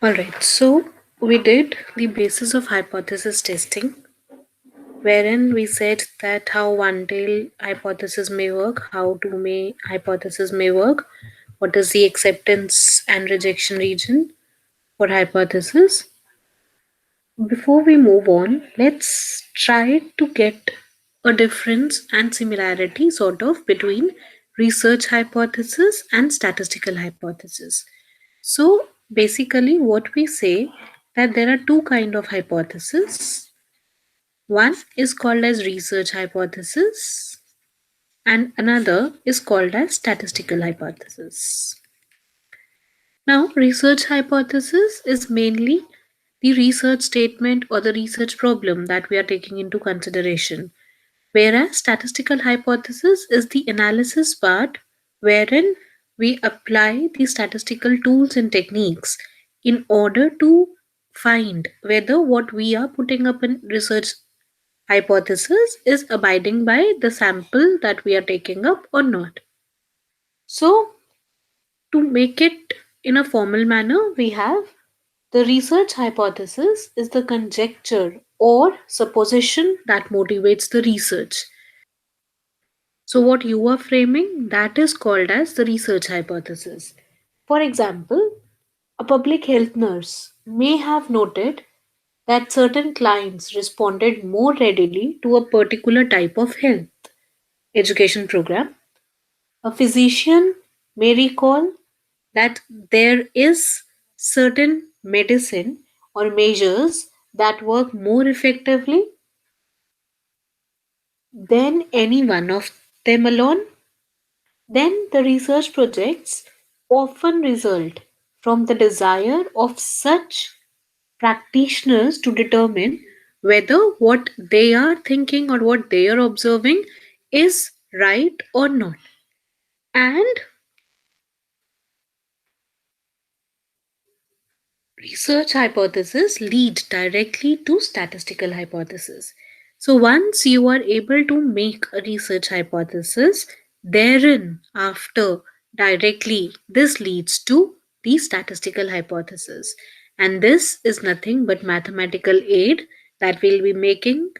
Alright, so we did the basis of hypothesis testing, wherein we said that how one-tailed hypothesis may work, how two-may hypothesis may work, what is the acceptance and rejection region for hypothesis. Before we move on, let's try to get a difference and similarity sort of between research hypothesis and statistical hypothesis. So basically what we say that there are two kind of hypothesis. One is called as research hypothesis and another is called as statistical hypothesis. Now, research hypothesis is mainly the research statement or the research problem that we are taking into consideration, whereas statistical hypothesis is the analysis part wherein we apply the statistical tools and techniques in order to find whether what we are putting up in research hypothesis is abiding by the sample that we are taking up or not. So, to make it in a formal manner, we have the research hypothesis is the conjecture or supposition that motivates the research. So, what you are framing that is called as the research hypothesis. For example, a public health nurse may have noted that certain clients responded more readily to a particular type of health education program. A physician may recall that there is certain medicine or measures that work more effectively than any one of them alone. Then the research projects often result from the desire of such practitioners to determine whether what they are thinking or what they are observing is right or not. And research hypothesis lead directly to statistical hypothesis. So once you are able to make a research hypothesis, therein after directly this leads to the statistical hypothesis. And this is nothing but mathematical aid that we'll be making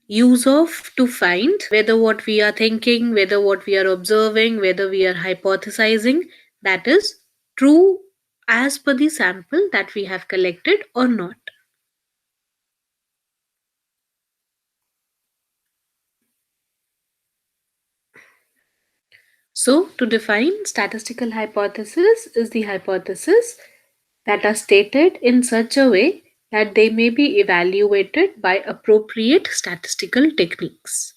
use of to find whether what we are thinking, whether what we are observing, whether we are hypothesizing, that is true as per the sample that we have collected or not. So, to define statistical hypothesis is the hypothesis that are stated in such a way that they may be evaluated by appropriate statistical techniques.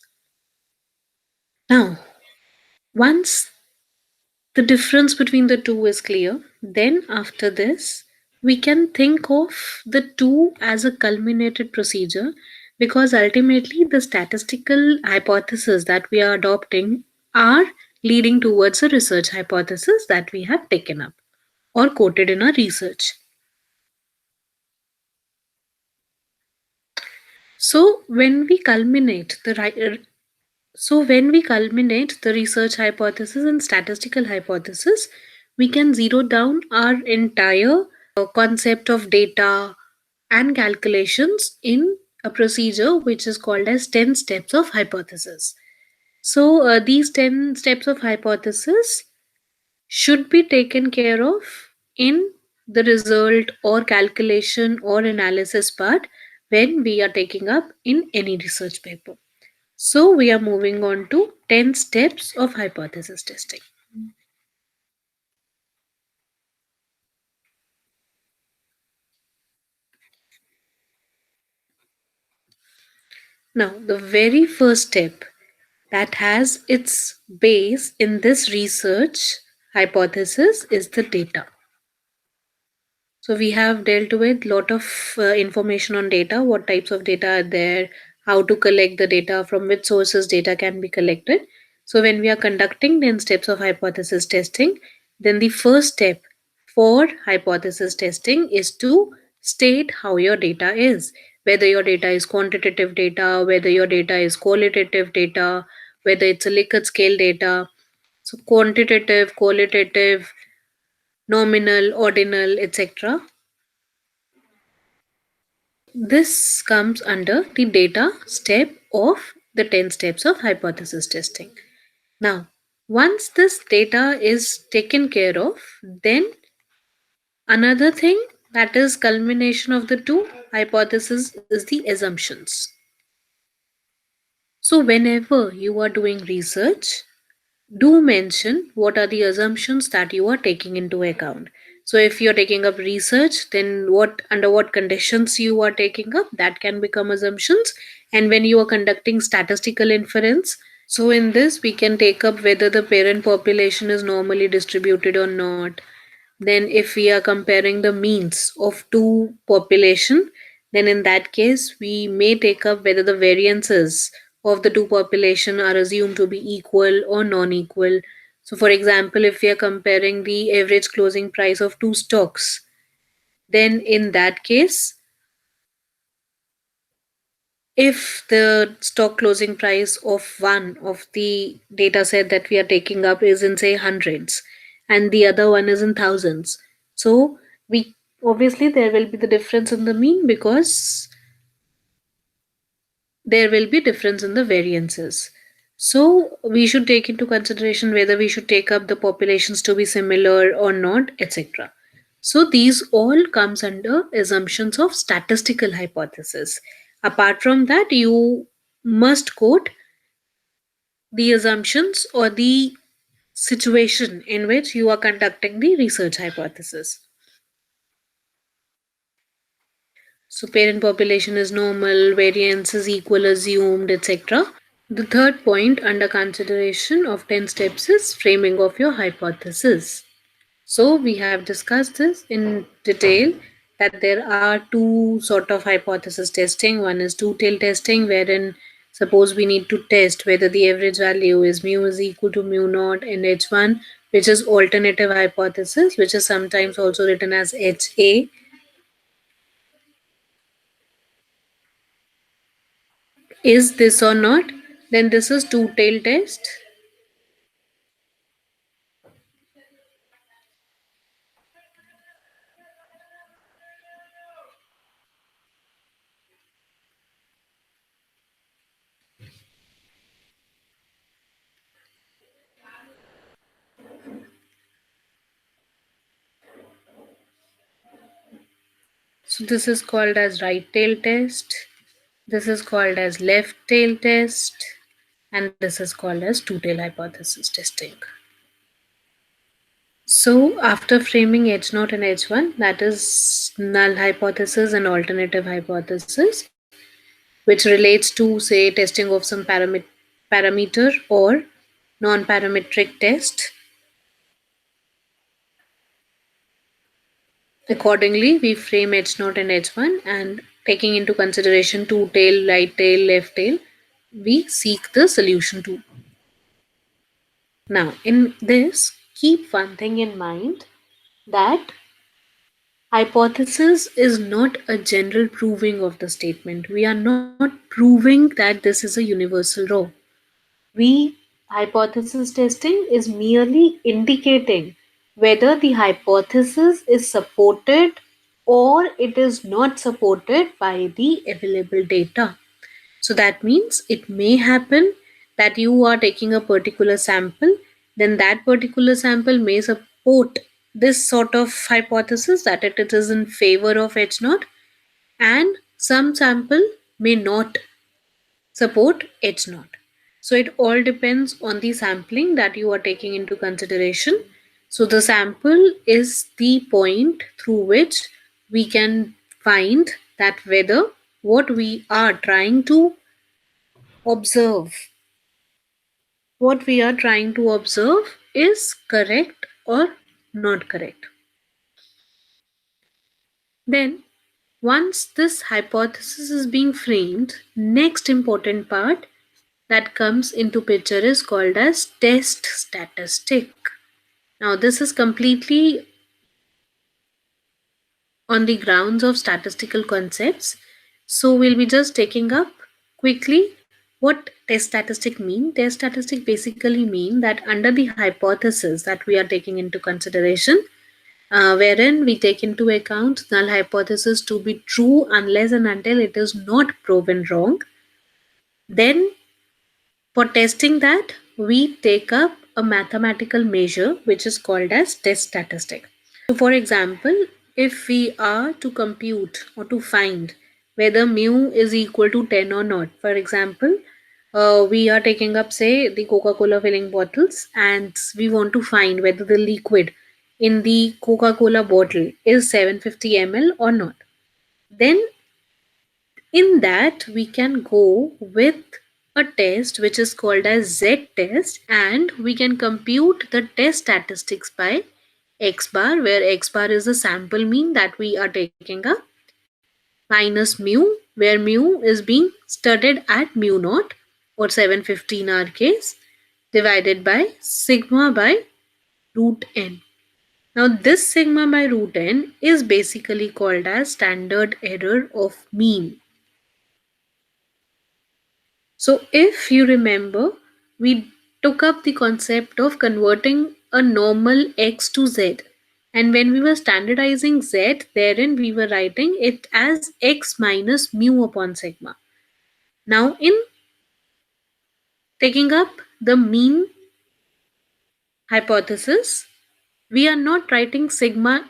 Now, once the difference between the two is clear, then after this, we can think of the two as a culminated procedure because ultimately the statistical hypothesis that we are adopting are leading towards a research hypothesis that we have taken up or quoted in our research. So when we culminate the research hypothesis and statistical hypothesis, we can zero down our entire concept of data and calculations in a procedure which is called as 10 steps of hypothesis. So, these 10 steps of hypothesis should be taken care of in the result or calculation or analysis part when we are taking up in any research paper. So we are moving on to 10 steps of hypothesis testing. Now, the very first step that has its base in this research hypothesis is the data. So we have dealt with lot of information on data, what types of data are there, how to collect the data, from which sources data can be collected. So when we are conducting 10 steps of hypothesis testing, then the first step for hypothesis testing is to state how your data is. Whether your data is quantitative data, whether your data is qualitative data, whether it's a Likert scale data. So quantitative, qualitative, nominal, ordinal, etc. This comes under the data step of the 10 steps of hypothesis testing. Now, once this data is taken care of, then another thing that is culmination of the two hypotheses is the assumptions. So whenever you are doing research, do mention what are the assumptions that you are taking into account. So if you're taking up research, then what under what conditions you are taking up, that can become assumptions. And when you are conducting statistical inference, so in this we can take up whether the parent population is normally distributed or not. Then if we are comparing the means of two population, then in that case we may take up whether the variances of the two population are assumed to be equal or non-equal. So for example, if we are comparing the average closing price of two stocks, then in that case, if the stock closing price of one of the data set that we are taking up is in say hundreds and the other one is in thousands, so we obviously there will be the difference in the mean because there will be difference in the variances. So we should take into consideration whether we should take up the populations to be similar or not, etc. So these all comes under assumptions of statistical hypothesis. Apart from that, you must quote the assumptions or the situation in which you are conducting the research hypothesis. So parent population is normal, variance is equal assumed, etc. The third point under consideration of 10 steps is framing of your hypothesis. So we have discussed this in detail that there are two sort of hypothesis testing. One is two-tail testing, wherein suppose we need to test whether the average value is mu is equal to mu naught in H1, which is alternative hypothesis, which is sometimes also written as HA. Is this or not? Then this is two-tail test. So this is called as right tail test. This is called as left tail test. And this is called as two-tail hypothesis testing. So after framing H0 and H1, that is null hypothesis and alternative hypothesis, which relates to say testing of some parameter or non-parametric test. Accordingly, we frame H0 and H1 and taking into consideration two tail, right tail, left tail, we seek the solution to. Now, in this, keep one thing in mind that hypothesis is not a general proving of the statement. We are not proving that this is a universal law. We hypothesis testing is merely indicating whether the hypothesis is supported or it is not supported by the available data. So that means it may happen that you are taking a particular sample, then that particular sample may support this sort of hypothesis that it is in favor of H0, and some sample may not support H0. So it all depends on the sampling that you are taking into consideration. So the sample is the point through which we can find that whether what we are trying to observe, what we are trying to observe is correct or not correct. Then, once this hypothesis is being framed, next important part that comes into picture is called as test statistic. Now, this is completely on the grounds of statistical concepts. So, we'll be just taking up quickly what test statistic mean. Test statistic basically mean that under the hypothesis that we are taking into consideration, wherein we take into account null hypothesis to be true unless and until it is not proven wrong. Then, for testing that, we take up a mathematical measure which is called as test statistic. So, for example, if we are to compute or to find whether mu is equal to 10 or not, for example, we are taking up, say, the Coca-Cola filling bottles, and we want to find whether the liquid in the Coca-Cola bottle is 750 ml or not. Then in that we can go with a test which is called as Z test, and we can compute the test statistics by x bar, where x bar is the sample mean that we are taking up, minus mu, where mu is being studied at mu naught or 750 in our case, divided by sigma by root n. Now this sigma by root n is basically called as standard error of mean. So, if you remember, we took up the concept of converting a normal x to z. And when we were standardizing z, therein we were writing it as x minus mu upon sigma. Now, in taking up the mean hypothesis, we are not writing sigma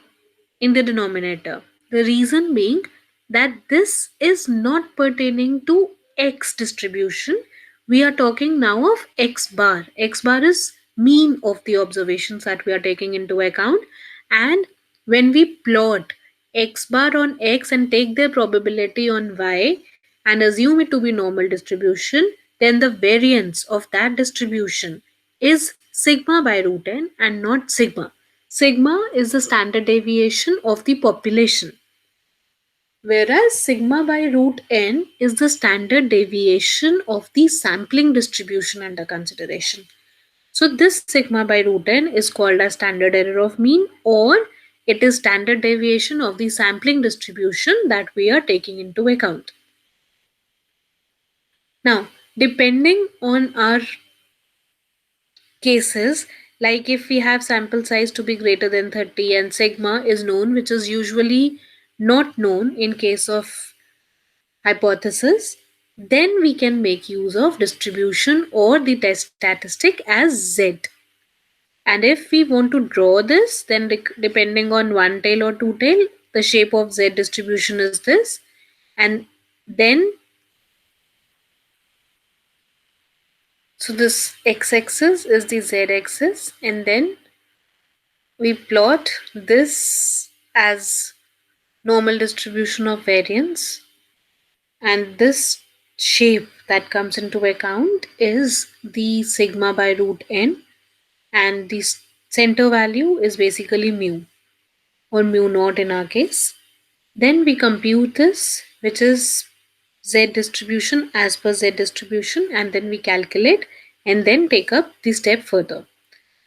in the denominator. The reason being that this is not pertaining to x distribution. We are talking now of x bar. X bar is mean of the observations that we are taking into account. And when we plot x bar on x and take their probability on y and assume it to be normal distribution, then the variance of that distribution is sigma by root n and not sigma. Sigma is the standard deviation of the population, whereas sigma by root n is the standard deviation of the sampling distribution under consideration. So this sigma by root n is called as standard error of mean, or it is standard deviation of the sampling distribution that we are taking into account. Now, depending on our cases, like if we have sample size to be greater than 30 and sigma is known, which is usually not known in case of hypothesis, then we can make use of distribution or the test statistic as z. And if we want to draw this, then depending on one tail or two tail, the shape of z distribution is this. And then, so this x-axis is the z-axis, and then we plot this as normal distribution of variance, and this shape that comes into account is the sigma by root n, and the center value is basically mu or mu naught in our case. Then we compute this, which is z distribution as per z distribution, and then we calculate and then take up the step further.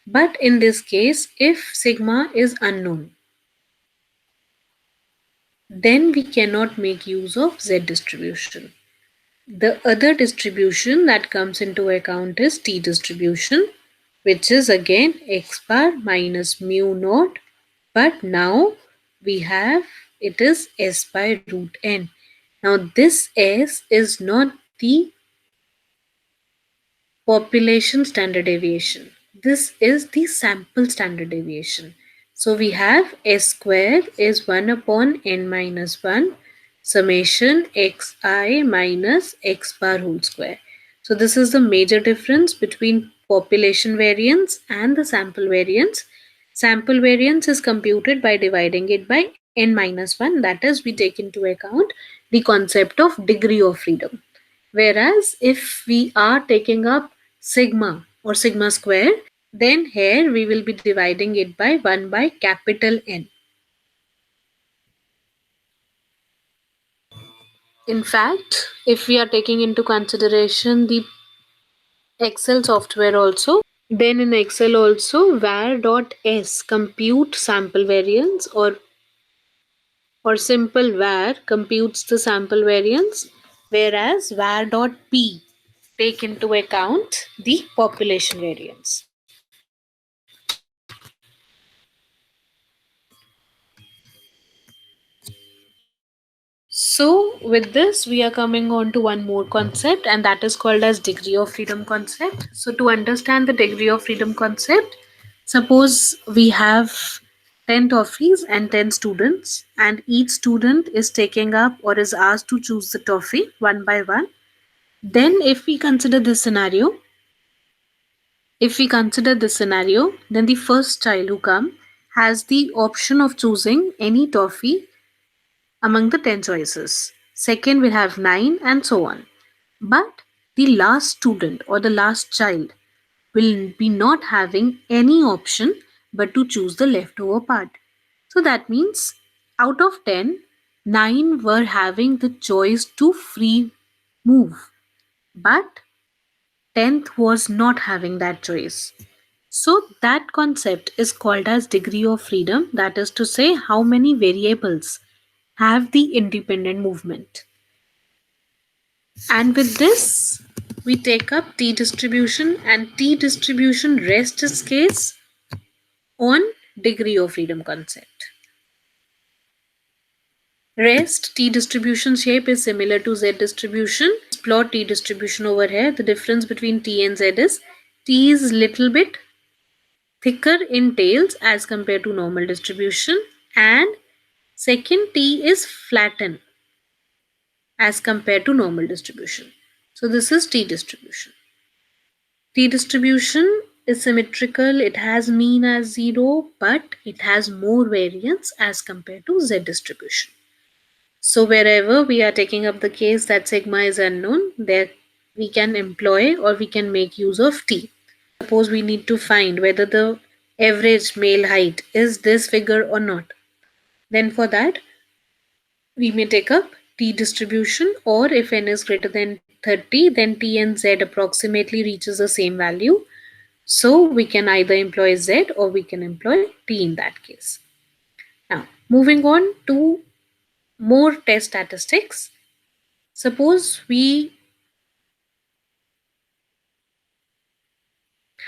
But in this case, if sigma is unknown, then we cannot make use of z distribution. The other distribution that comes into account is t distribution, which is again x bar minus mu naught, but now we have it is s by root n. Now this s is not the population standard deviation. This is the sample standard deviation. So we have s square is 1 upon n minus 1 summation xi minus x bar whole square. So this is the major difference between population variance and the sample variance. Sample variance is computed by dividing it by n minus 1. That is, we take into account the concept of degree of freedom. Whereas if we are taking up sigma or sigma square, then here we will be dividing it by 1 by capital N. In fact, if we are taking into consideration the Excel software also, then in Excel also var.s compute sample variance, or simple var computes the sample variance, whereas var.p take into account the population variance. So with this, we are coming on to one more concept, and that is called as degree of freedom concept. So to understand the degree of freedom concept, suppose we have 10 toffees and 10 students, and each student is taking up or is asked to choose the toffee one by one. Then if we consider this scenario, then the first child who come has the option of choosing any toffee among the 10 choices. Second will have 9 and so on. But the last student or the last child will be not having any option but to choose the leftover part. So that means out of 10, 9 were having the choice to free move. But 10th was not having that choice. So that concept is called as degree of freedom, that is to say how many variables have the independent movement. And with this, we take up T distribution, and T distribution rests its case on degree of freedom concept. Rest T distribution shape is similar to Z distribution. Plot T distribution over here. The difference between T and Z is T is little bit thicker in tails as compared to normal distribution, and second T is flattened as compared to normal distribution. So this is T distribution. T distribution is symmetrical, it has mean as 0, but it has more variance as compared to Z distribution. So wherever we are taking up the case that sigma is unknown, there we can employ or we can make use of T. Suppose we need to find whether the average male height is this figure or not. Then for that, we may take up T distribution, or if n is greater than 30, then T and Z approximately reaches the same value. So we can either employ Z or we can employ T in that case. Now, moving on to more test statistics. Suppose we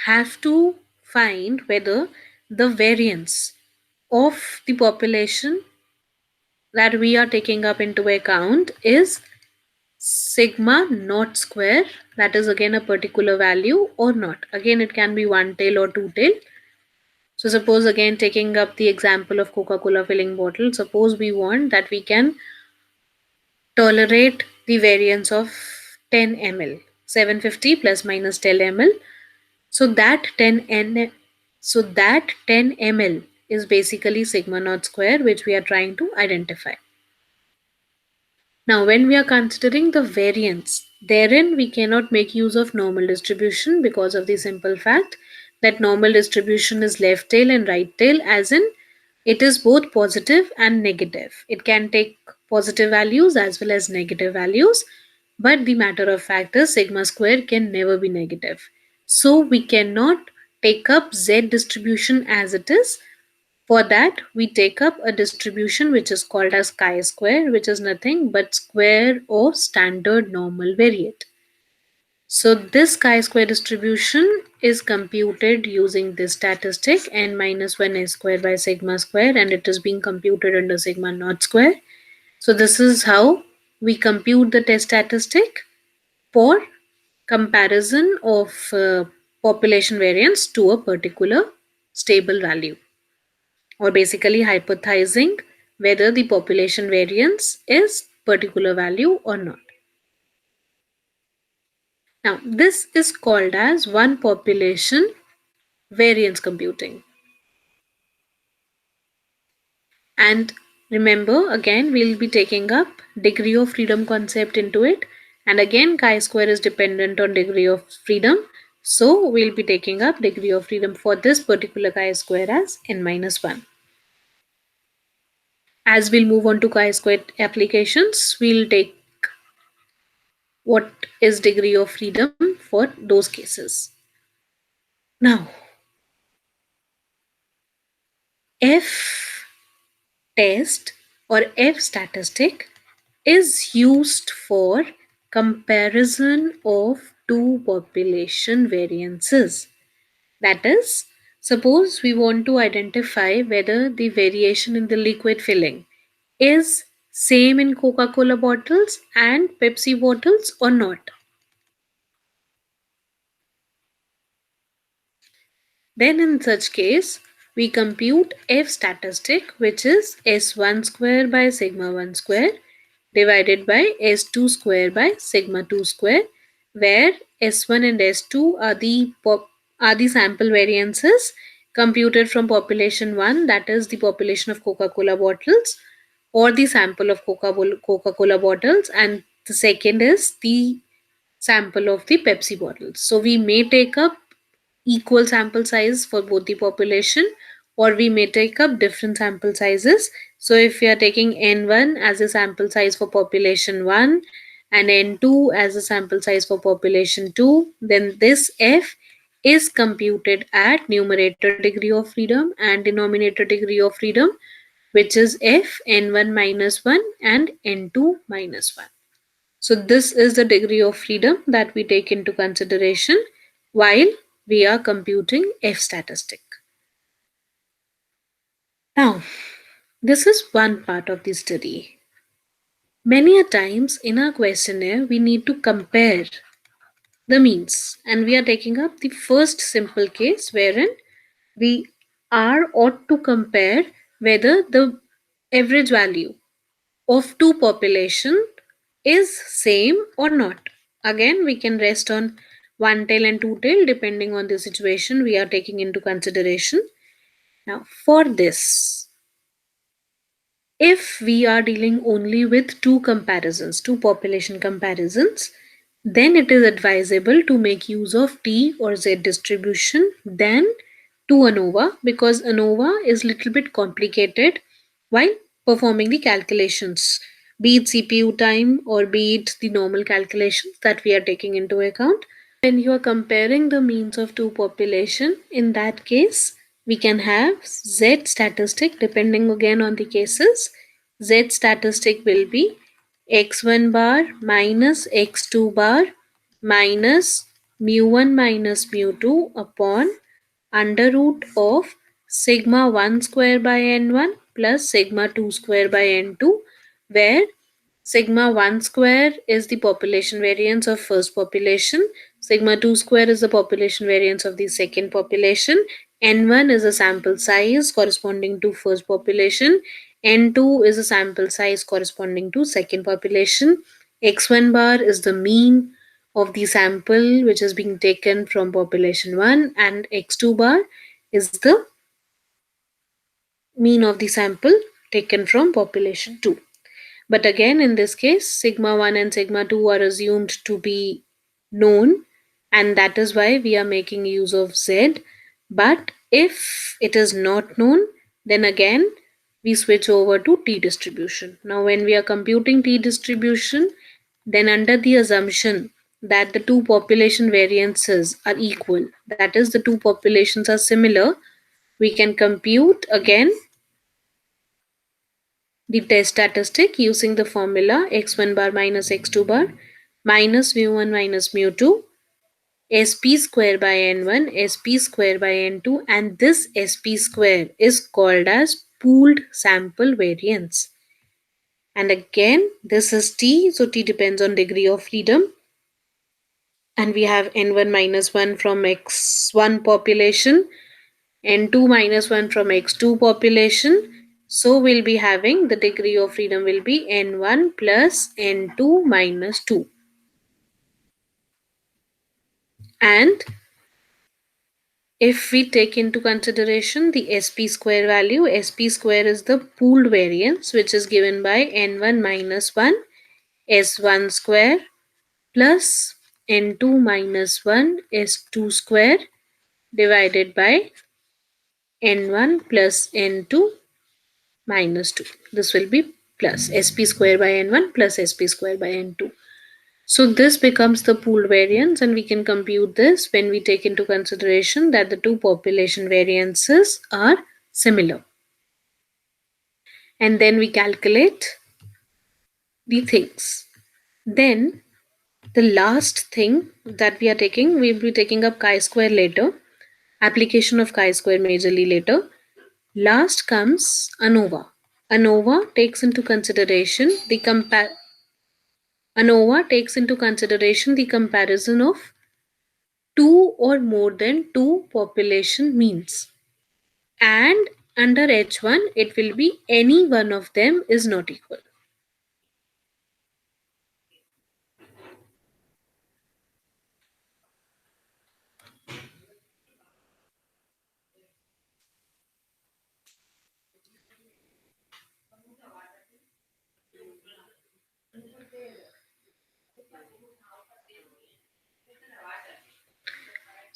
have to find whether the variance of the population that we are taking up into account is sigma naught square, that is again a particular value, or not. Again, it can be one tail or two tail. So suppose again taking up the example of Coca-Cola filling bottle, suppose we want that we can tolerate the variance of 10 ml, 750 plus minus 10 ml. So that 10 ml is basically sigma naught square, which we are trying to identify. Now, when we are considering the variance, therein we cannot make use of normal distribution because of the simple fact that normal distribution is left tail and right tail, as in it is both positive and negative. It can take positive values as well as negative values, but the matter of fact is sigma square can never be negative. So we cannot take up Z distribution as it is. For that, we take up a distribution which is called as chi-square, which is nothing but square of standard normal variate. So this chi-square distribution is computed using this statistic n minus 1 s square by sigma square, and it is being computed under sigma naught square. So this is how we compute the test statistic for comparison of population variance to a particular stable value, or basically hypothesizing whether the population variance is particular value or not. Now, this is called as one population variance computing. And remember, again, we'll be taking up degree of freedom concept into it. And again, chi-square is dependent on degree of freedom. So we'll be taking up degree of freedom for this particular chi-square as n minus 1. As we'll move on to chi-square applications, we'll take what is degree of freedom for those cases. Now, F test or F statistic is used for comparison of two population variances. That is, suppose we want to identify whether the variation in the liquid filling is same in Coca-Cola bottles and Pepsi bottles or not? Then in such case, we compute F statistic, which is S1 square by sigma 1 square divided by S2 square by sigma 2 square, where S1 and S2 are the sample variances computed from population 1, that is the population of Coca-Cola bottles, or the sample of Coca-Cola bottles, and the second is the sample of the Pepsi bottles. So we may take up equal sample size for both the population, or we may take up different sample sizes. So if we are taking n1 as a sample size for population 1 and n2 as a sample size for population 2, then this F is computed at numerator degree of freedom and denominator degree of freedom, which is F n1 minus 1 and n2 minus 1. So this is the degree of freedom that we take into consideration while we are computing F statistic. Now, this is one part of the study. Many a times in our questionnaire, we need to compare the means, and we are taking up the first simple case wherein we are ought to compare whether the average value of two population is same or not. Again, we can rest on one tail and two tail depending on the situation we are taking into consideration. Now, for this, if we are dealing only with two comparisons, two population comparisons, then it is advisable to make use of T or Z distribution than to ANOVA, because ANOVA is little bit complicated while performing the calculations, be it CPU time or be it the normal calculations that we are taking into account. When you are comparing the means of two population, in that case, we can have Z statistic depending again on the cases. Z statistic will be x1 bar minus x2 bar minus mu1 minus mu2 upon under root of sigma 1 square by n1 plus sigma 2 square by n2, where sigma 1 square is the population variance of first population, sigma 2 square is the population variance of the second population, n1 is a sample size corresponding to first population, n2 is a sample size corresponding to second population, x1 bar is the mean of the sample which is being taken from population 1, and x2 bar is the mean of the sample taken from population 2. But again, in this case, sigma 1 and sigma 2 are assumed to be known, and that is why we are making use of Z. But if it is not known, then again we switch over to T distribution. Now, when we are computing T distribution, then under the assumption that the two population variances are equal, that is, the two populations are similar, we can compute again the test statistic using the formula x1 bar minus x2 bar minus mu1 minus mu2 sp square by n1 sp square by n2, and this sp square is called as pooled sample variance. And again, this is T, so T depends on degree of freedom, and we have n1 minus 1 from x1 population, n2 minus 1 from x2 population. So we'll be having the degree of freedom will be n1 plus n2 minus 2. And if we take into consideration the sp square value, sp square is the pooled variance which is given by n1 minus 1 s1 square plus n2 minus 1 s2 square divided by n1 plus n2 minus 2. This will be plus sp square by n1 plus sp square by n2. So this becomes the pooled variance, and we can compute this when we take into consideration that the two population variances are similar. And then we calculate the things. Then the last thing that we are taking, we will be taking up chi-square later, application of chi-square majorly later. Last comes ANOVA. ANOVA takes into consideration the ANOVA takes into consideration the comparison of two or more than two population means. And under H1, it will be any one of them is not equal.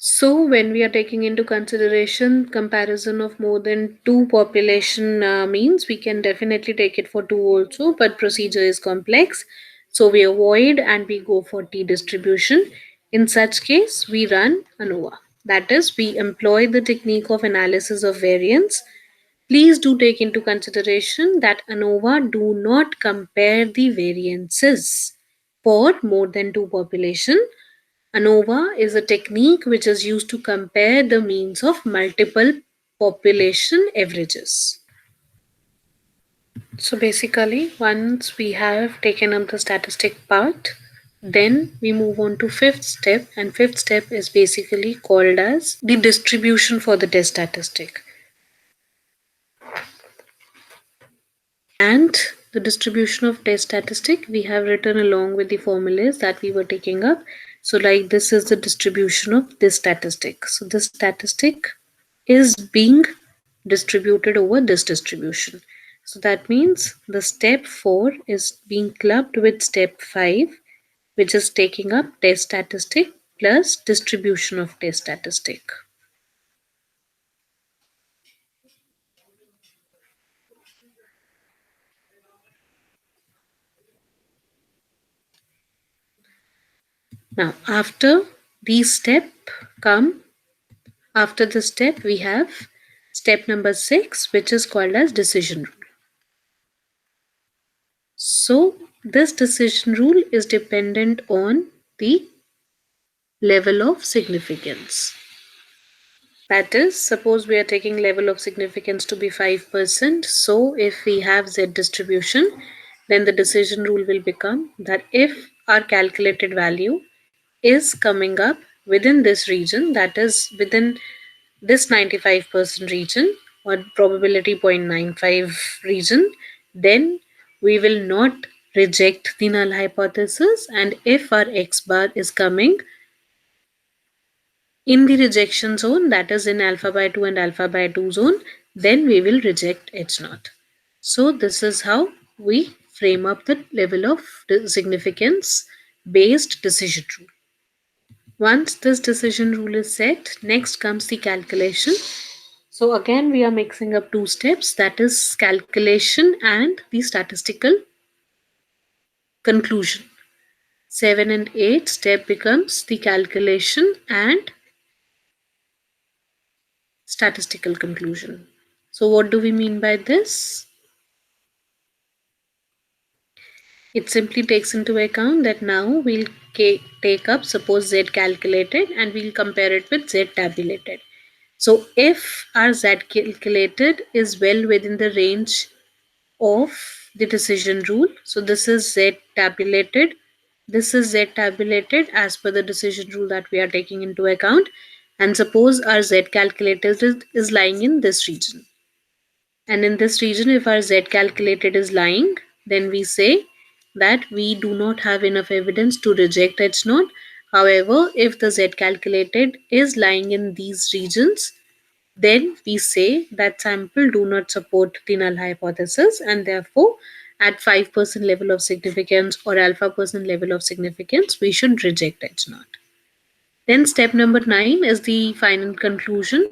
So when we are taking into consideration comparison of more than two population means, we can definitely take it for two also, but procedure is complex. So we avoid and we go for T distribution. In such case, we run ANOVA. That is, we employ the technique of analysis of variance. Please do take into consideration that ANOVA do not compare the variances for more than two population. ANOVA is a technique which is used to compare the means of multiple population averages. So basically, once we have taken up the statistic part, then we move on to fifth step, and fifth step is basically called as the distribution for the test statistic. And the distribution of test statistic we have written along with the formulas that we were taking up. So like this is the distribution of this statistic. So this statistic is being distributed over this distribution. So that means the step 4 is being clubbed with step 5, which is taking up test statistic plus distribution of test statistic. Now after these step come, after this step we have step number 6, which is called as decision rule. So this decision rule is dependent on the level of significance. That is, suppose we are taking level of significance to be 5%. So if we have Z distribution, then the decision rule will become that if our calculated value is coming up within this region, that is within this 95% region or probability 0.95 region, then we will not reject the null hypothesis. And if our X bar is coming in the rejection zone, that is in alpha by 2 and alpha by 2 zone, then we will reject H naught. So this is how we frame up the level of significance based decision rule. Once this decision rule is set, next comes the calculation. So again we are mixing up two steps, that is calculation and the statistical conclusion. 7 and 8 step becomes the calculation and statistical conclusion. So what do we mean by this? It simply takes into account that now we'll take up suppose Z calculated and we'll compare it with Z tabulated. So if our Z calculated is well within the range of the decision rule, so this is Z tabulated, this is Z tabulated as per the decision rule that we are taking into account, and suppose our Z calculated is lying in this region. And in this region, if our Z calculated is lying, then we say that we do not have enough evidence to reject H naught. However, if the Z calculated is lying in these regions, then we say that sample do not support the null hypothesis, and therefore at 5% level of significance or alpha percent level of significance, we should reject H naught. Then step number 9 is the final conclusion.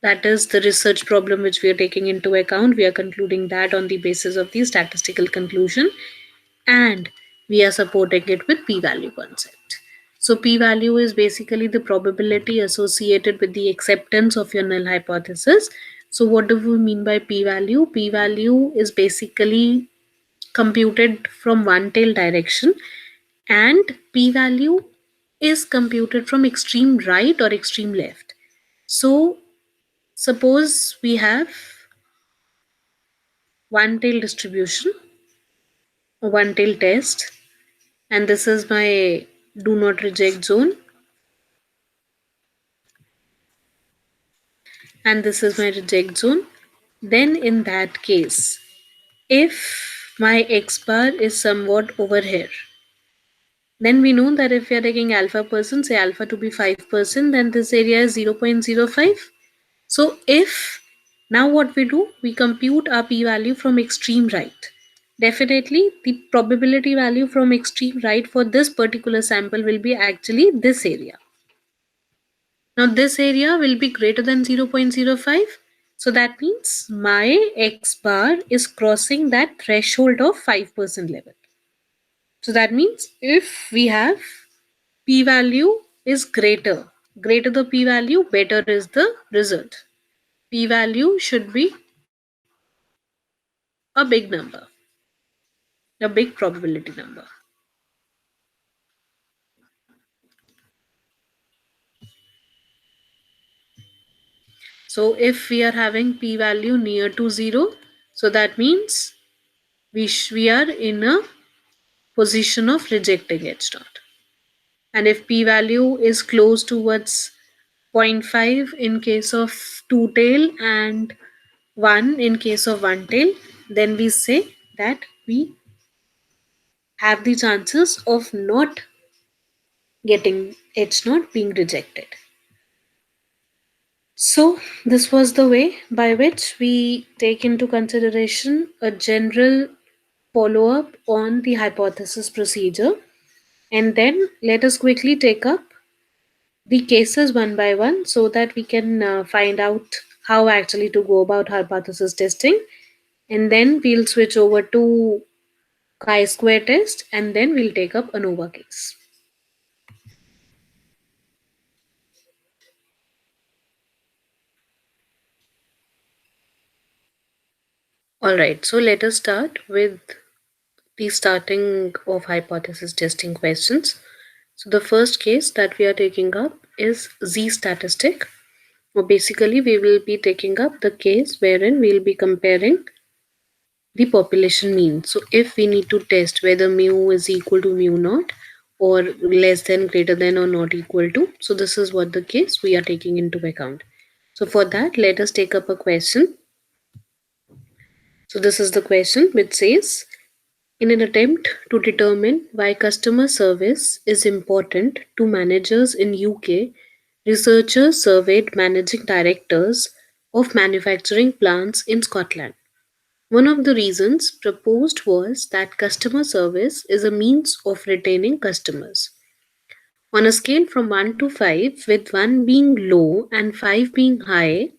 That is the research problem which we are taking into account. We are concluding that on the basis of the statistical conclusion, and we are supporting it with p-value concept. So p-value is basically the probability associated with the acceptance of your null hypothesis. So what do we mean by p-value? P-value is basically computed from one tail direction, and p-value is computed from extreme right or extreme left. So suppose we have one tail distribution, one tail test, and this is my do not reject zone, and this is my reject zone. Then in that case, if my x bar is somewhat over here, then we know that if we are taking alpha percent, say alpha to be 5%, then this area is 0.05. So if now what we do, we compute our p-value from extreme right. Definitely the probability value from extreme right for this particular sample will be actually this area. Now this area will be greater than 0.05. So that means my x bar is crossing that threshold of 5% level. So that means if we have p-value is greater the p-value, better is the result. P-value should be a big number, a big probability number. So if we are having p-value near to 0, so that means we are in a position of rejecting h naught. And if p-value is close towards zero point 0.5 in case of two tail and 1 in case of one tail, then we say that we have the chances of not getting h naught being rejected. So, this was the way by which we take into consideration a general follow up on the hypothesis procedure, and then let us quickly take up the cases one by one so that we can find out how actually to go about hypothesis testing, and then we'll switch over to chi-square test, and then we'll take up ANOVA case. Alright, so let us start with the starting of hypothesis testing questions. So the first case that we are taking up is Z statistic. Or basically, we will be taking up the case wherein we will be comparing the population mean. So if we need to test whether mu is equal to mu naught or less than, greater than, or not equal to, so this is what the case we are taking into account. So for that, let us take up a question. So this is the question which says, in an attempt to determine why customer service is important to managers in UK, researchers surveyed managing directors of manufacturing plants in Scotland. One of the reasons proposed was that customer service is a means of retaining customers. On a scale from 1 to 5, with 1 being low and 5 being high,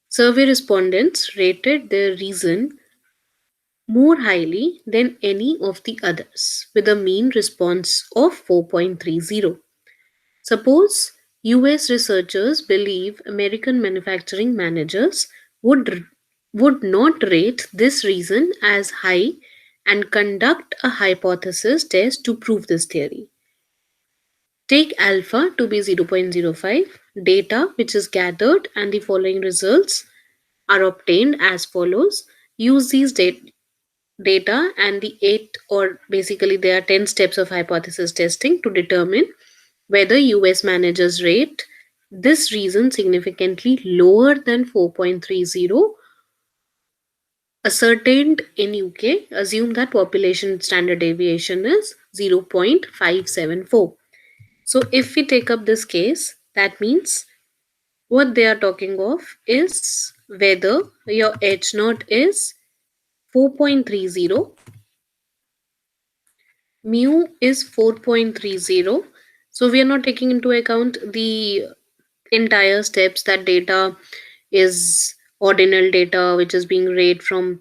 survey respondents rated their reason more highly than any of the others, with a mean response of 4.30. Suppose US researchers believe American manufacturing managers would not rate this reason as high and conduct a hypothesis test to prove this theory. Take alpha to be 0.05, data which is gathered, and the following results are obtained as follows. Use these data and the 8, or basically there are 10 steps of hypothesis testing to determine whether US managers rate this reason significantly lower than 4.30 ascertained in UK. Assume that population standard deviation is 0.574. So if we take up this case, that means what they are talking of is whether your H naught is 4.30, mu is 4.30. So we are not taking into account the entire steps, that data is ordinal data which is being rated from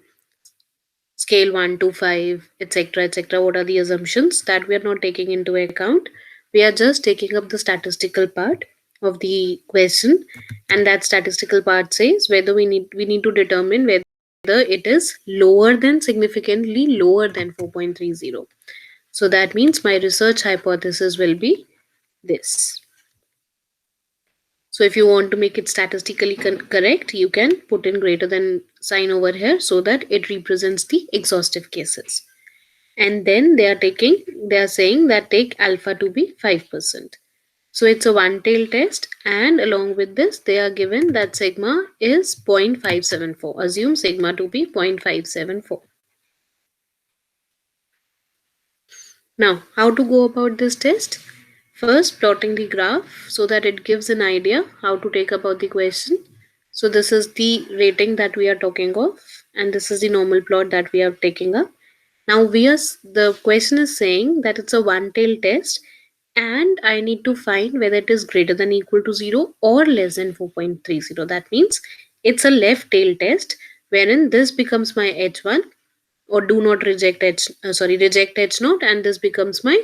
scale 1 to 5, etc., etc. What are the assumptions that we are not taking into account? We are just taking up the statistical part of the question, and that statistical part says whether we need to determine whether it is lower than, significantly lower than 4.30. So that means my research hypothesis will be this. So if you want to make it statistically correct, you can put in greater than sign over here so that it represents the exhaustive cases. And then they are saying that take alpha to be 5%. So it's a one tail test, and along with this, they are given that sigma is 0.574. Assume sigma to be 0.574. Now, how to go about this test? First, plotting the graph so that it gives an idea how to take about the question. So this is the rating that we are talking of, and this is the normal plot that we are taking up. Now the question is saying that it's a one tail test, and I need to find whether it is greater than equal to 0 or less than 4.30. That means it's a left tail test wherein this becomes my h1, or do not reject reject h0, and this becomes my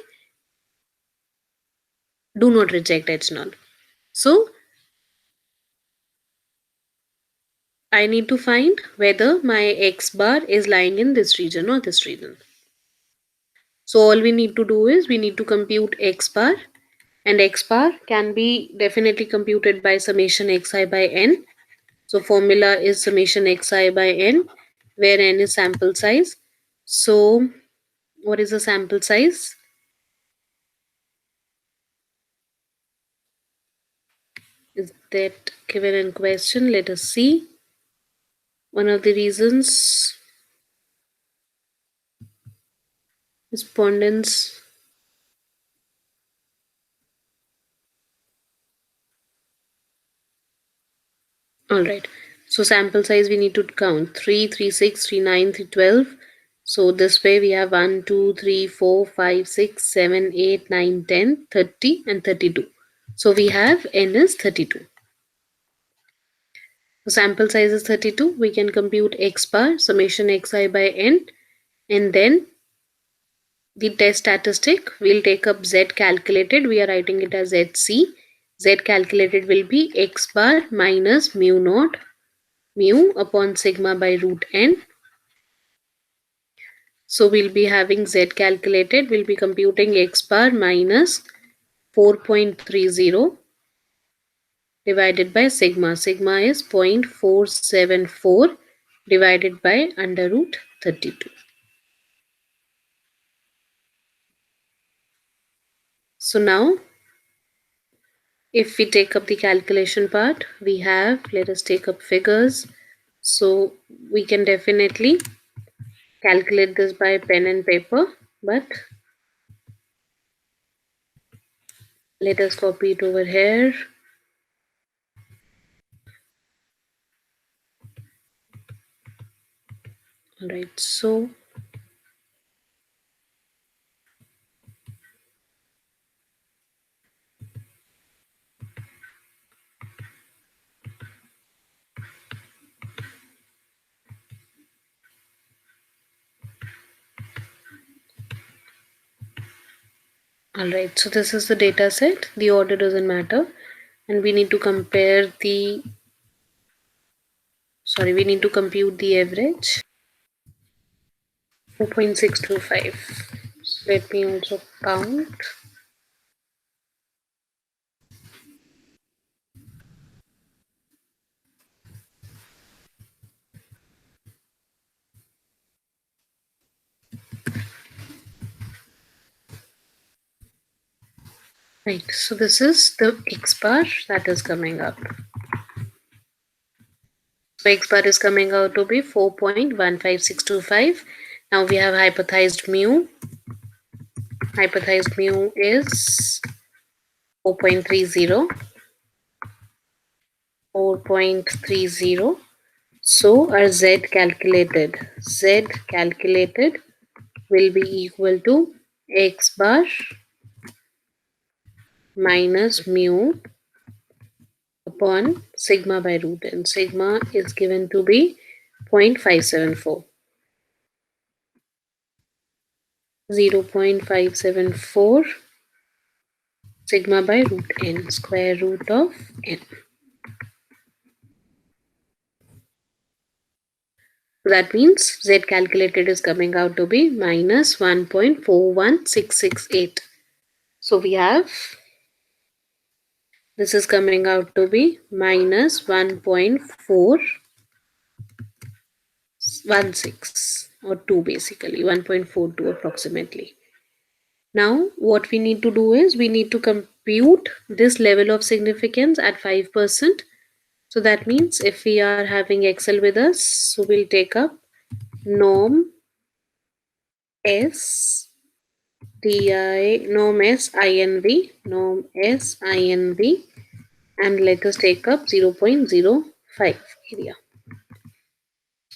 do not reject h0. So I need to find whether my x bar is lying in this region or this region. So all we need to do is we need to compute x bar, and x bar can be definitely computed by summation xi by n. So formula is summation xi by n, where n is sample size. So what is the sample size? Is that given in question? Let us see. One of the reasons respondents. Alright. So sample size we need to count 3, 3, 6, 3, 9, 3, 12. So this way we have 1, 2, 3, 4, 5, 6, 7, 8, 9, 10, 30 and 32. So we have n is 32. So sample size is 32. We can compute x bar summation xi by n, and then the test statistic, we'll take up z calculated. We are writing it as zc. Z calculated will be x bar minus mu naught mu upon sigma by root n. So we'll be having z calculated. We'll be computing x bar minus 4.30 divided by sigma. Sigma is 0.474 divided by under root 32. So now if we take up the calculation part, we have, let us take up figures. So we can definitely calculate this by pen and paper, but let us copy it over here. Alright, so alright, so this is the data set. The order doesn't matter, and we need to compare the we need to compute the average 4.625. So let me also count. Right, so this is the x bar that is coming up. So x bar is coming out to be 4.15625. Now we have hypothesized mu. Hypothesized mu is 4.30. 4.30. So our z calculated will be equal to x bar minus mu upon sigma by root n. Sigma is given to be 0.574. 0.574 sigma by root n, square root of n. So that means z calculated is coming out to be minus 1.41668. So we have This is coming out to be minus 1.416 or 2, basically 1.42 approximately. Now what we need to do is we need to compute this level of significance at 5%. So that means if we are having Excel with us, so we'll take up norm S norm SINV, and let us take up 0.05 area.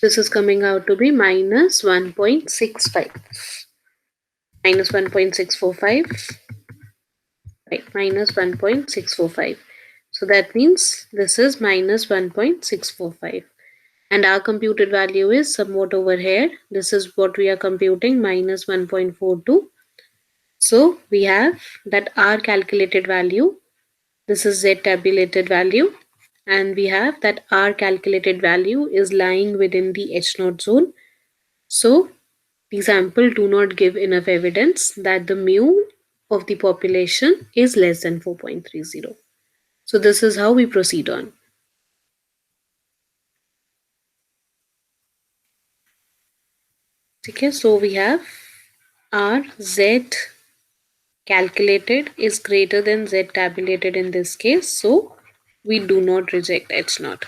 This is coming out to be minus 1.65, minus 1.645, right, minus 1.645. So that means this is minus 1.645. And our computed value is somewhat over here. This is what we are computing, minus 1.42. So we have that R calculated value. This is Z tabulated value. And we have that R calculated value is lying within the H0 zone. So the sample do not give enough evidence that the mu of the population is less than 4.30. So this is how we proceed on. Okay, so we have R Z calculated is greater than Z tabulated in this case, so we do not reject H0.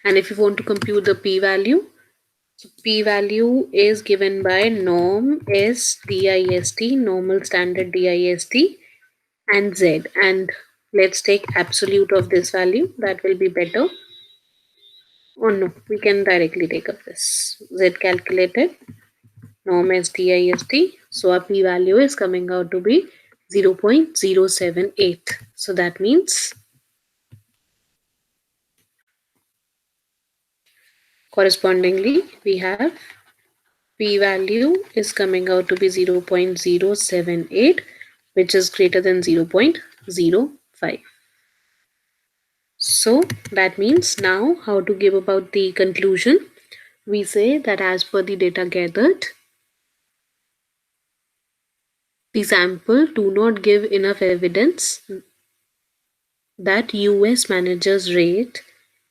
And if you want to compute the p-value, so p-value is given by norm S DIST, normal standard DIST, and Z. And let's take absolute of this value, that will be better. Or no, we can directly take up this Z calculated, norm S DIST. So our p-value is coming out to be 0.078. So that means correspondingly we have p-value is coming out to be 0.078, which is greater than 0.05. So that means now how to give about the conclusion. We say that as per the data gathered, the sample do not give enough evidence that US managers rate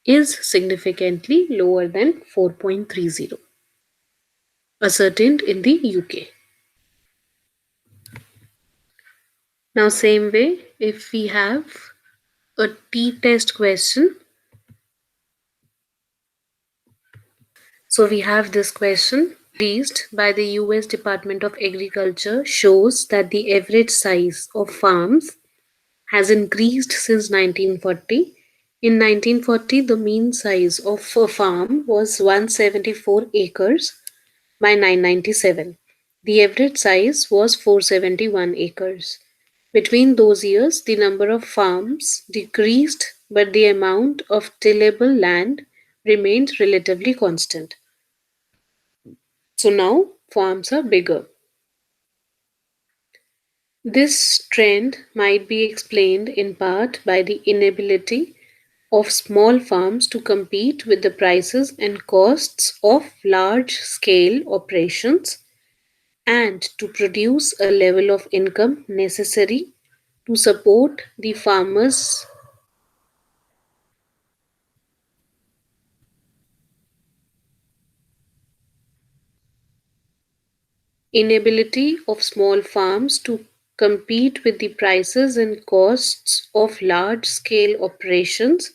is significantly lower than 4.30 ascertained in the UK. Now same way, if we have a t-test question, so we have this question released by the US Department of Agriculture shows that the average size of farms has increased since 1940. In 1940, the mean size of a farm was 174 acres. By 997, the average size was 471 acres. Between those years, the number of farms decreased, but the amount of tillable land remained relatively constant. So now farms are bigger. This trend might be explained in part by the inability of small farms to compete with the prices and costs of large scale operations and to produce a level of income necessary to support the farmers' inability of small farms to compete with the prices and costs of large scale operations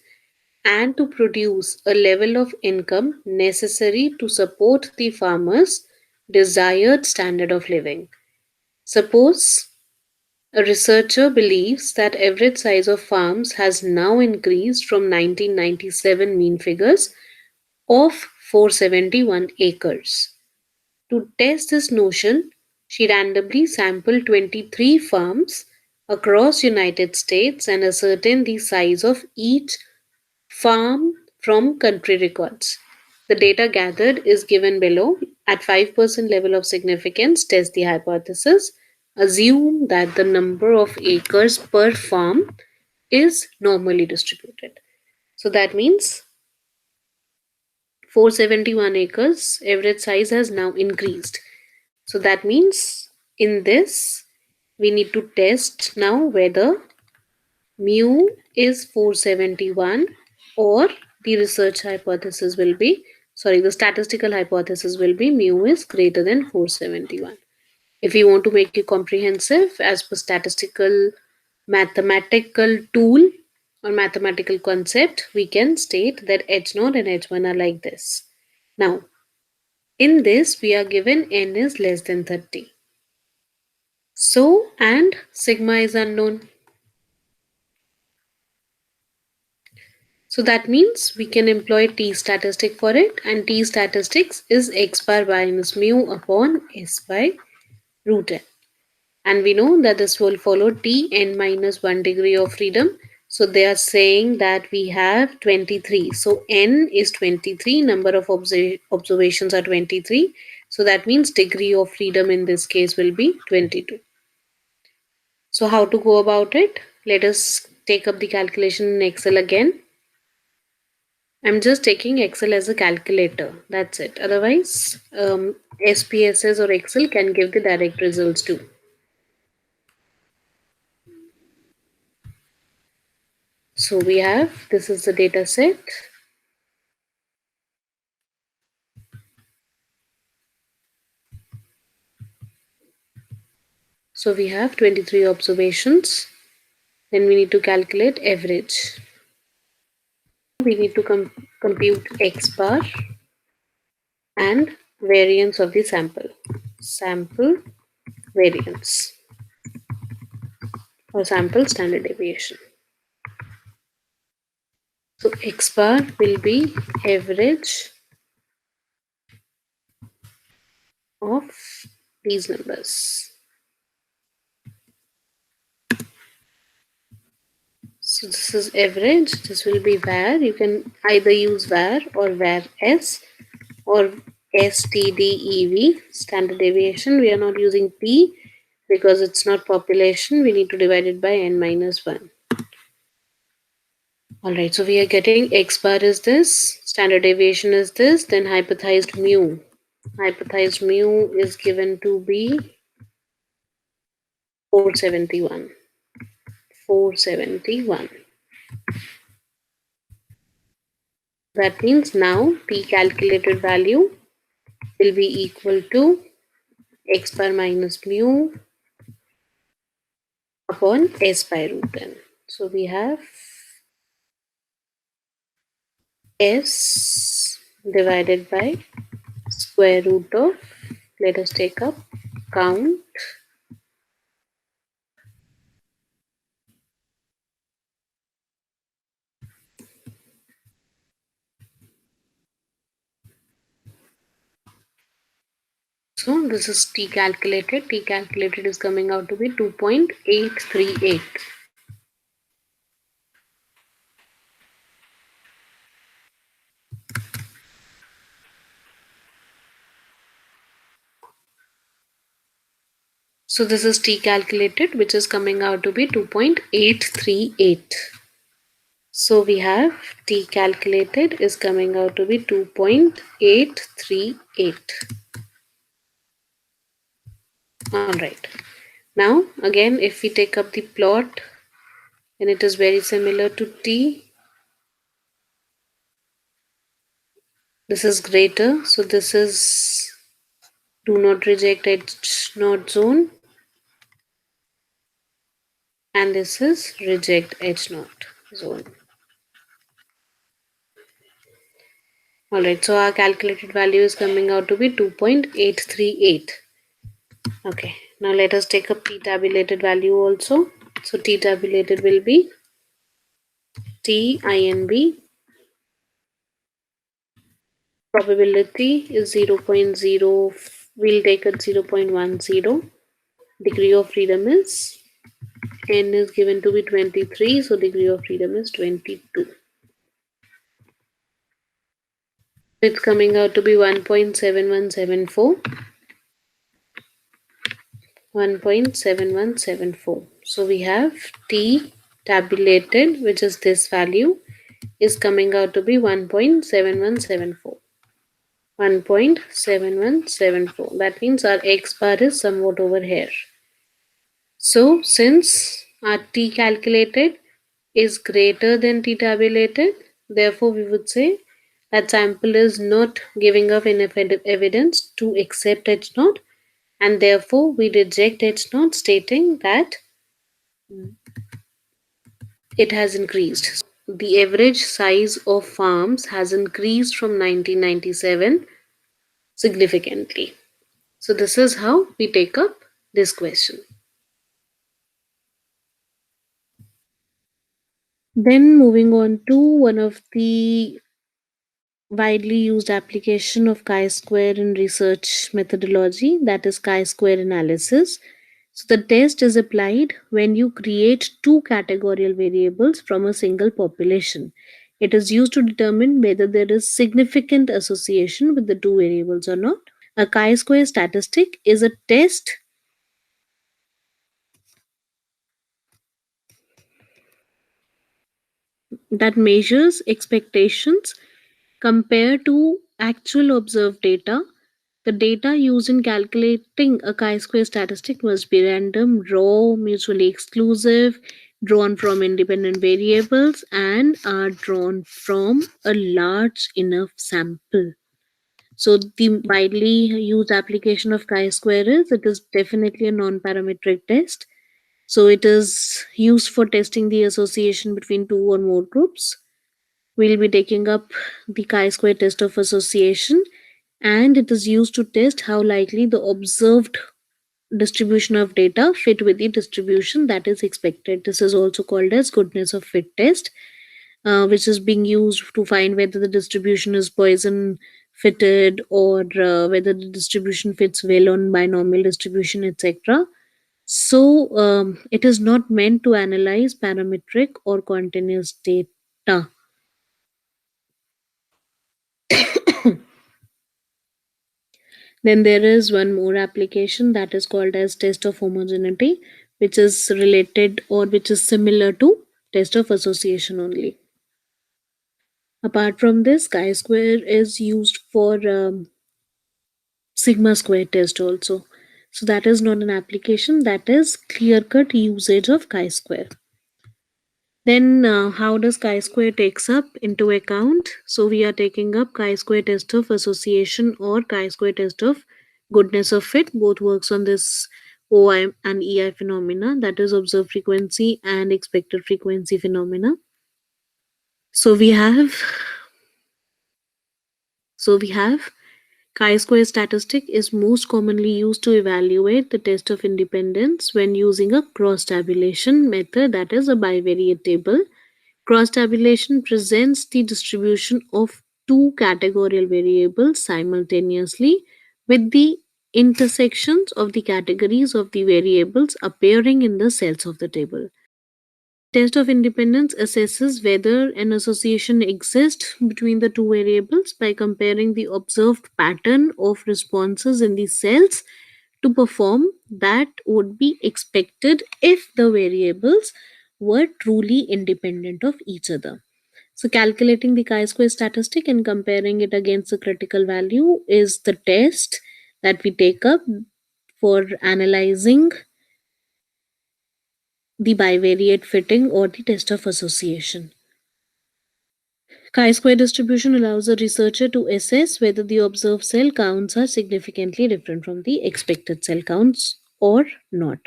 and to produce a level of income necessary to support the farmers' desired standard of living. Suppose a researcher believes that average size of farms has now increased from 1997 mean figures of 471 acres. To test this notion, she randomly sampled 23 farms across United States and ascertained the size of each farm from country records. The data gathered is given below. At 5% level of significance, test the hypothesis. Assume that the number of acres per farm is normally distributed. So that means 471 acres, average size has now increased. So that means in this, we need to test now whether mu is 471 or the research hypothesis will be, the statistical hypothesis will be mu is greater than 471. If you want to make it comprehensive as per statistical mathematical tool or mathematical concept, we can state that H0 and H1 are like this. Now, in this, we are given n is less than 30. So, and sigma is unknown. So that means we can employ T statistic for it, and T statistics is x bar minus mu upon s by root n. And we know that this will follow T n minus 1 degree of freedom. So they are saying that we have 23. So n is 23, number of observations are 23. So that means degree of freedom in this case will be 22. So how to go about it? Let us take up the calculation in Excel again. I'm just taking Excel as a calculator. That's it. Otherwise, SPSS or Excel can give the direct results too. So we have, this is the data set. So we have 23 observations. Then we need to calculate average. We need to compute X bar and variance of the sample. Sample variance or sample standard deviation. So X bar will be average of these numbers. So this is average. This will be var. You can either use var or var s or STDEV, standard deviation. We are not using T because it's not population. We need to divide it by n minus 1. Alright, so we are getting X bar is this, standard deviation is this, then hypothesized mu. Hypothesized mu is given to be 471. 471. That means now T calculated value will be equal to X bar minus mu upon S by root n. So we have S divided by square root of, let us take up count So this is T calculated. T calculated is coming out to be 2.838. So this is T calculated, which is coming out to be 2.838. So we have T calculated is coming out to be 2.838. Alright. Now again, if we take up the plot, and it is very similar to T. This is greater, so this is do not reject H not zone, and this is reject H naught zone. Alright, so our calculated value is coming out to be 2.838. Okay, now let us take up T tabulated value also. So T tabulated will be TINB. Probability is 0.0, we'll take it 0.10. Degree of freedom is n is given to be 23, so degree of freedom is 22. It's coming out to be 1.7174. 1.7174. So we have T tabulated, which is this value, is coming out to be 1.7174. 1.7174. That means our X bar is somewhat over here. So since our t calculated is greater than t tabulated, therefore we would say that sample is not giving up enough evidence to accept H naught, and therefore we reject H naught, stating that it has increased. The average size of farms has increased from 1997 significantly. So this is how we take up this question. Then moving on to one of the widely used application of chi-square in research methodology, that is chi-square analysis. So the test is applied when you create two categorical variables from a single population. It is used to determine whether there is significant association with the two variables or not. A chi-square statistic is a test that measures expectations compared to actual observed data. The data used in calculating a chi-square statistic must be random, raw, mutually exclusive, drawn from independent variables, and are drawn from a large enough sample. So the widely used application of chi-square is it is definitely a non-parametric test. So it is used for testing the association between two or more groups. We'll be taking up the chi-square test of association, and it is used to test how likely the observed distribution of data fit with the distribution that is expected. This is also called as goodness of fit test, which is being used to find whether the distribution is Poisson fitted, or whether the distribution fits well on binomial distribution, etc. So it is not meant to analyze parametric or continuous data. Then there is one more application that is called as test of homogeneity, which is related or which is similar to test of association only. Apart from this, chi-square is used for sigma square test also. So that is not an application, that is clear cut usage of chi-square. Then how does chi-square takes up into account? So we are taking up chi-square test of association or chi-square test of goodness of fit. Both works on this OI and EI phenomena, that is observed frequency and expected frequency phenomena. So we have chi-square statistic is most commonly used to evaluate the test of independence when using a cross tabulation method, that is a bivariate table. Cross tabulation presents the distribution of two categorical variables simultaneously with the intersections of the categories of the variables appearing in the cells of the table. Test of independence assesses whether an association exists between the two variables by comparing the observed pattern of responses in the cells to perform that would be expected if the variables were truly independent of each other. So, calculating the chi-square statistic and comparing it against the critical value is the test that we take up for analyzing the bivariate fitting or the test of association. Chi-square distribution allows a researcher to assess whether the observed cell counts are significantly different from the expected cell counts or not.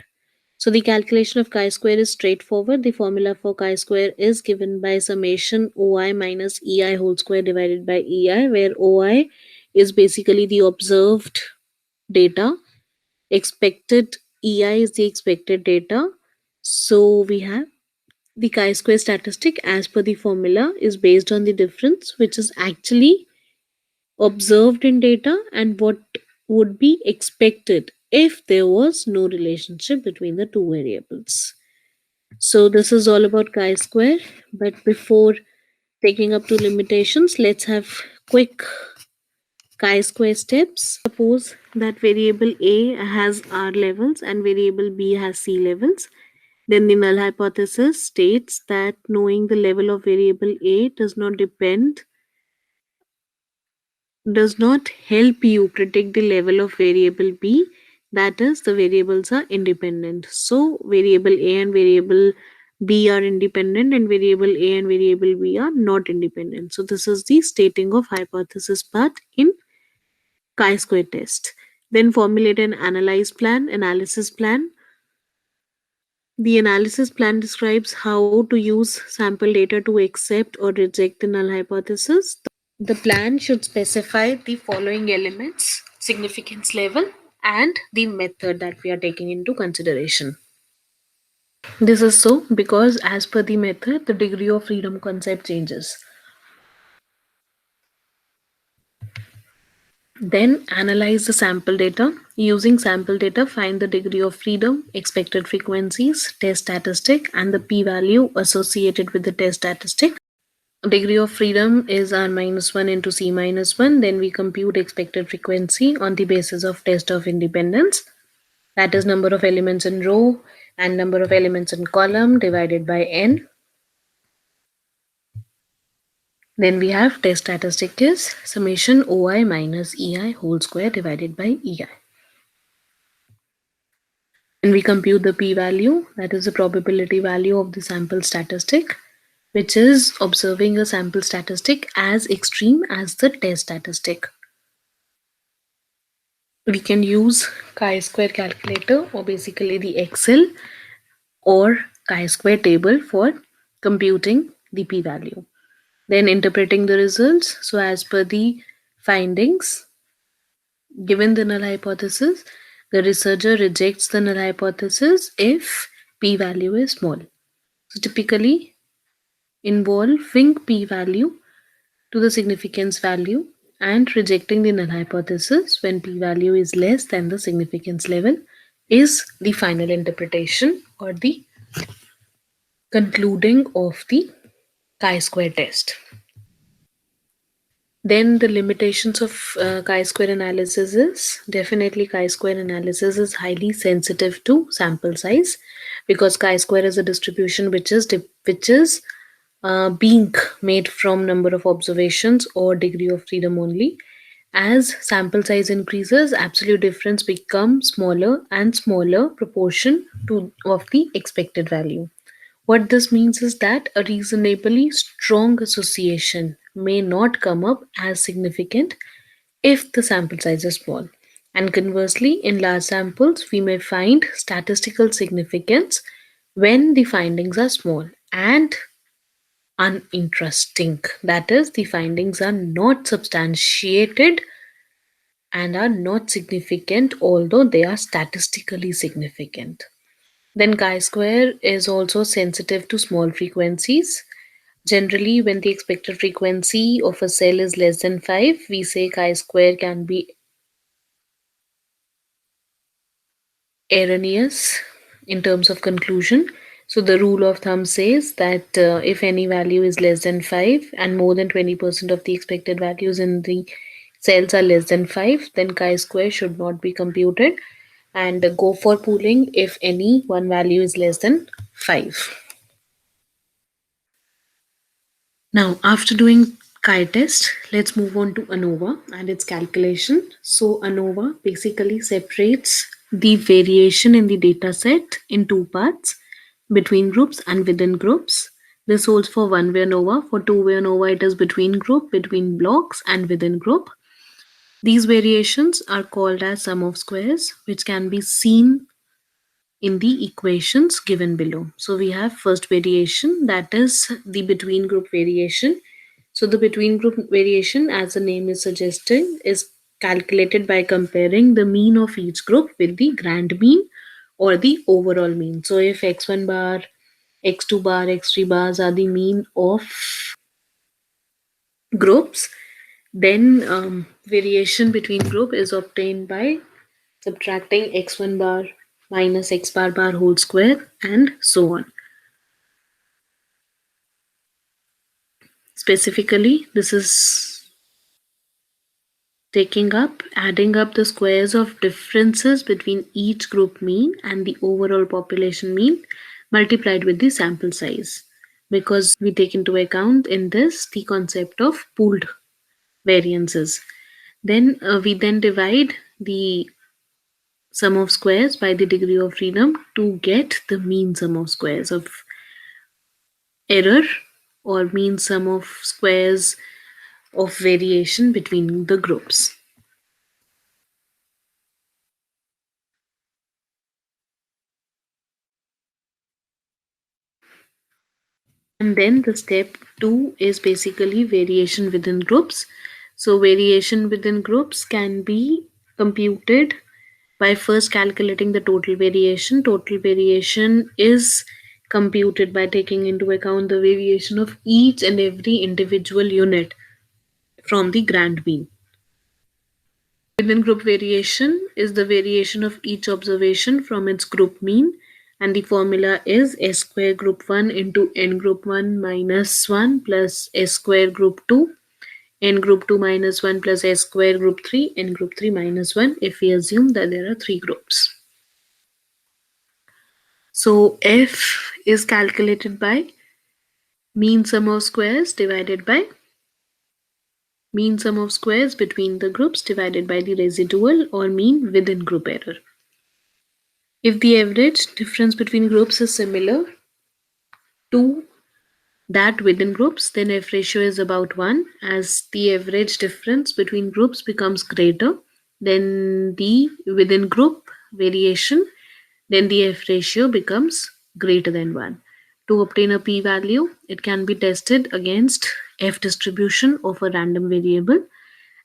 So the calculation of chi-square is straightforward. The formula for chi-square is given by summation OI minus EI whole square divided by EI, where OI is basically the observed data, expected EI is the expected data. So we have the chi-square statistic as per the formula is based on the difference which is actually observed in data and what would be expected if there was no relationship between the two variables. So this is all about chi-square, but before taking up to limitations, let's have quick chi-square steps. Suppose that variable A has R levels and variable B has C levels. Then the null hypothesis states that knowing the level of variable A does not help you predict the level of variable B, That is, the variables are independent. So variable A and variable B are independent, and variable A and variable B are not independent. So this is the stating of hypothesis part in chi-square test. Then formulate an analysis plan. The analysis plan describes how to use sample data to accept or reject the null hypothesis. The plan should specify the following elements: significance level and the method that we are taking into consideration. This is so because, as per the method, the degree of freedom concept changes. Then analyze the sample data. Using sample data, find the degree of freedom, expected frequencies, test statistic, and the p-value associated with the test statistic. Degree of freedom is r minus 1 into c minus 1. Then we compute expected frequency on the basis of test of independence. That is number of elements in row and number of elements in column divided by n. Then we have test statistic is summation oi minus ei whole square divided by ei. And we compute the p-value, that is the probability value of the sample statistic, which is observing a sample statistic as extreme as the test statistic. We can use chi-square calculator, or basically the Excel or chi-square table, for computing the p-value. Then interpreting the results. So as per the findings, given the null hypothesis, the researcher rejects the null hypothesis if p-value is small. So typically involving p-value to the significance value and rejecting the null hypothesis when p-value is less than the significance level is the final interpretation or the concluding of the chi-square test. Then the limitations of chi-square analysis is definitely chi-square analysis is highly sensitive to sample size, because chi-square is a distribution which is being made from number of observations or degree of freedom only. As sample size increases, absolute difference becomes smaller and smaller proportion to of the expected value. What this means is that a reasonably strong association may not come up as significant if the sample size is small. And conversely, in large samples, we may find statistical significance when the findings are small and uninteresting. That is, the findings are not substantiated and are not significant, although they are statistically significant. Then chi-square is also sensitive to small frequencies. Generally, when the expected frequency of a cell is less than 5, we say chi-square can be erroneous in terms of conclusion. So the rule of thumb says that if any value is less than 5 and more than 20% of the expected values in the cells are less than 5, then chi-square should not be computed, and go for pooling if any one value is less than 5. Now, after doing chi-test, let's move on to ANOVA and its calculation. So ANOVA basically separates the variation in the data set in two parts: between groups and within groups. This holds for one-way ANOVA. For two-way ANOVA, it is between group, between blocks, and within group. These variations are called as sum of squares, which can be seen in the equations given below. So we have first variation, that is the between group variation. So the between group variation, as the name is suggesting, is calculated by comparing the mean of each group with the grand mean or the overall mean. So if x1 bar, x2 bar, x3 bars are the mean of groups, then variation between group is obtained by subtracting x1 bar minus x bar bar whole square and so on. Specifically, this is adding up the squares of differences between each group mean and the overall population mean multiplied with the sample size, because we take into account in this the concept of pooled variances. Then we then divide the sum of squares by the degree of freedom to get the mean sum of squares of error, or mean sum of squares of variation between the groups. And then the step 2 is basically variation within groups. So variation within groups can be computed by first calculating the total variation. Total variation is computed by taking into account the variation of each and every individual unit from the grand mean. Within group variation is the variation of each observation from its group mean, and the formula is S square group 1 into N group 1 minus 1 plus S square group 2, N group 2 minus 1 plus S square group 3, N group 3 minus 1, if we assume that there are 3 groups. So F is calculated by mean sum of squares divided by mean sum of squares between the groups divided by the residual or mean within group error. If the average difference between groups is similar to that within groups, then F ratio is about 1. As the average difference between groups becomes greater than the within group variation, then the F ratio becomes greater than 1. To obtain a p-value, it can be tested against F distribution of a random variable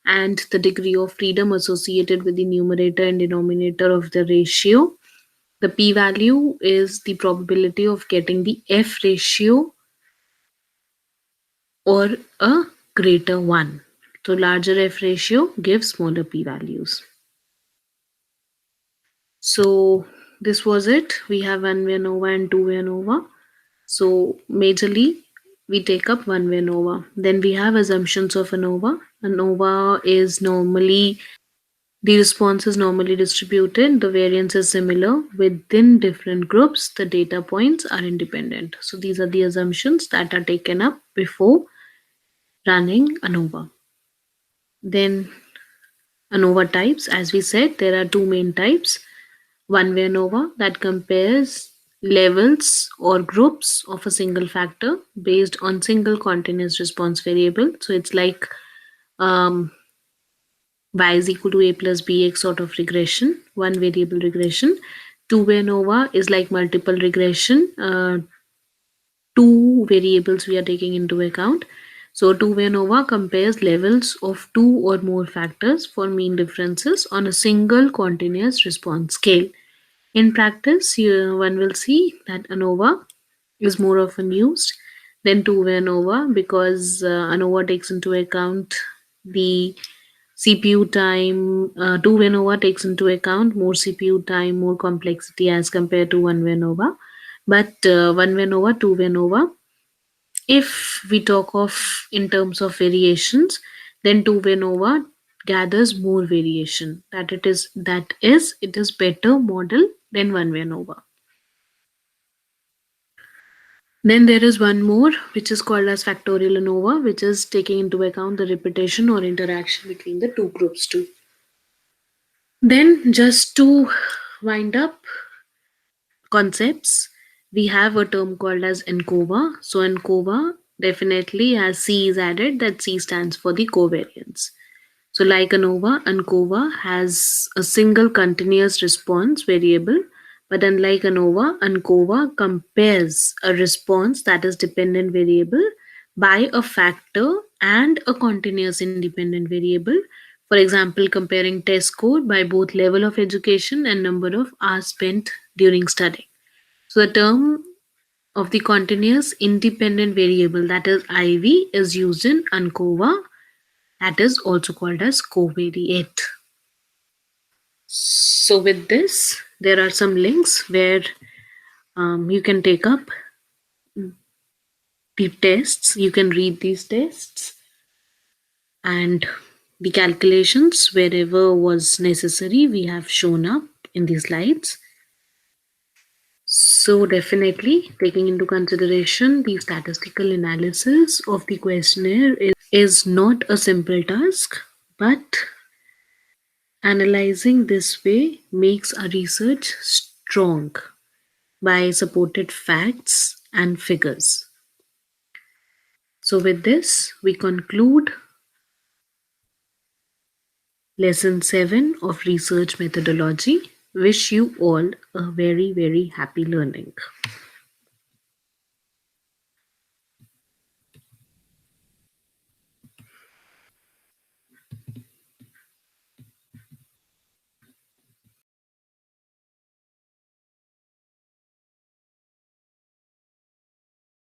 and the degree of freedom associated with the numerator and denominator of the ratio. The p-value is the probability of getting the F ratio or a greater one. So larger F ratio gives smaller p-values. So this was it. We have one-way ANOVA and two-way ANOVA. So majorly we take up one-way ANOVA. Then we have assumptions of ANOVA. ANOVA is normally the response is normally distributed. The variance is similar. Within different groups, the data points are independent. So these are the assumptions that are taken up before running ANOVA. Then ANOVA types, as we said, there are two main types. One-way ANOVA that compares levels or groups of a single factor based on single continuous response variable. So it's like y is equal to a plus bx sort of regression, one variable regression. Two-way ANOVA is like multiple regression. Two variables we are taking into account. So two-way ANOVA compares levels of two or more factors for mean differences on a single continuous response scale. In practice, one will see that ANOVA is more often used than two-way ANOVA because ANOVA takes into account the CPU time. Two-way ANOVA takes into account more CPU time, more complexity as compared to one-way ANOVA. But one-way ANOVA, two-way ANOVA, if we talk of in terms of variations, then two-way ANOVA gathers more variation. It is better model than one-way ANOVA. Then there is one more which is called as factorial ANOVA, which is taking into account the repetition or interaction between the two groups too. Then just to wind up concepts, we have a term called as ANCOVA. So ANCOVA definitely, as C is added, that C stands for the covariance. So like ANOVA, ANCOVA has a single continuous response variable, but unlike ANOVA, ANCOVA compares a response that is dependent variable by a factor and a continuous independent variable. For example, comparing test score by both level of education and number of hours spent during studying. So the term of the continuous independent variable, that is IV, is used in ANCOVA, that is also called as covariate. So with this, there are some links where you can take up the tests, you can read these tests and the calculations wherever was necessary we have shown up in the slides. So definitely taking into consideration the statistical analysis of the questionnaire is not a simple task, but Analyzing this way makes our research strong by supported facts and figures. So, with this, we conclude Lesson 7 of Research Methodology. Wish you all a very, very happy learning.